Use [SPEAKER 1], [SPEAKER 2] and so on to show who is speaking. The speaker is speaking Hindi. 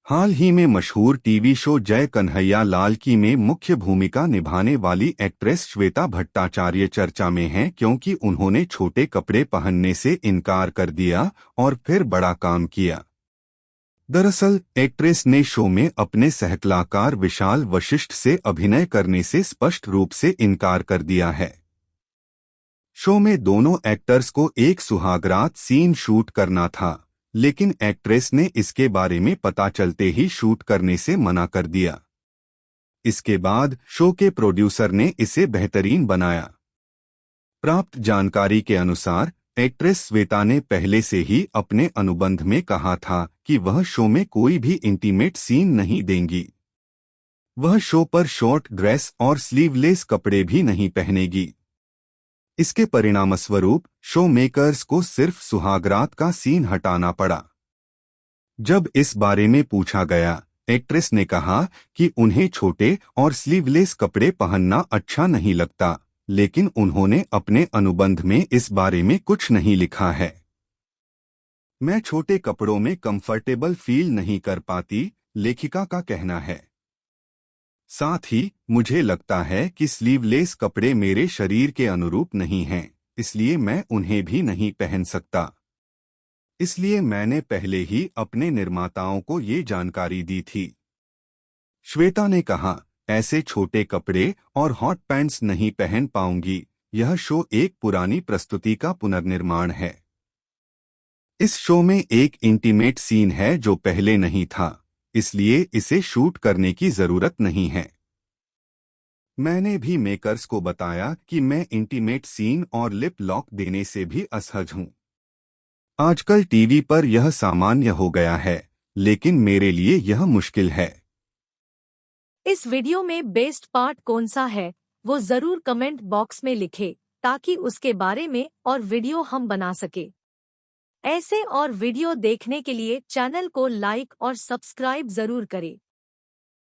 [SPEAKER 1] हाल ही में मशहूर टीवी शो जय कन्हैया लाल की में मुख्य भूमिका निभाने वाली एक्ट्रेस श्वेता भट्टाचार्य चर्चा में हैं क्योंकि उन्होंने छोटे कपड़े पहनने से इनकार कर दिया और फिर बड़ा काम किया। दरअसल एक्ट्रेस ने शो में अपने सहकलाकार विशाल वशिष्ठ से अभिनय करने से स्पष्ट रूप से इनकार कर दिया है। शो में दोनों एक्टर्स को एक सुहागरात सीन शूट करना था, लेकिन एक्ट्रेस ने इसके बारे में पता चलते ही शूट करने से मना कर दिया। इसके बाद शो के प्रोड्यूसर ने इसे बेहतरीन बनाया। प्राप्त जानकारी के अनुसार एक्ट्रेस श्वेता ने पहले से ही अपने अनुबंध में कहा था कि वह शो में कोई भी इंटीमेट सीन नहीं देंगी। वह शो पर शॉर्ट ड्रेस और स्लीवलेस कपड़े भी नहीं पहनेगी। इसके परिणामस्वरूप शो मेकर्स को सिर्फ सुहागरात का सीन हटाना पड़ा। जब इस बारे में पूछा गया, एक्ट्रेस ने कहा कि उन्हें छोटे और स्लीवलेस कपड़े पहनना अच्छा नहीं लगता, लेकिन उन्होंने अपने अनुबंध में इस बारे में कुछ नहीं लिखा है। मैं छोटे कपड़ों में कंफर्टेबल फील नहीं कर पाती, लेखिका का कहना है। साथ ही मुझे लगता है कि स्लीवलेस कपड़े मेरे शरीर के अनुरूप नहीं हैं, इसलिए मैं उन्हें भी नहीं पहन सकता। इसलिए मैंने पहले ही अपने निर्माताओं को ये जानकारी दी थी। श्वेता ने कहा, ऐसे छोटे कपड़े और हॉट पैंट्स नहीं पहन पाऊंगी। यह शो एक पुरानी प्रस्तुति का पुनर्निर्माण है। इस शो में एक इंटीमेट सीन है जो पहले नहीं था, इसलिए इसे शूट करने की जरूरत नहीं है। मैंने भी मेकर्स को बताया कि मैं इंटीमेट सीन और लिप लॉक देने से भी असहज हूं। आजकल टीवी पर यह सामान्य हो गया है, लेकिन मेरे लिए यह मुश्किल है।
[SPEAKER 2] इस वीडियो में बेस्ट पार्ट कौन सा है वो जरूर कमेंट बॉक्स में लिखे, ताकि उसके बारे में और वीडियो हम बना सके। ऐसे और वीडियो देखने के लिए चैनल को लाइक और सब्सक्राइब जरूर करें।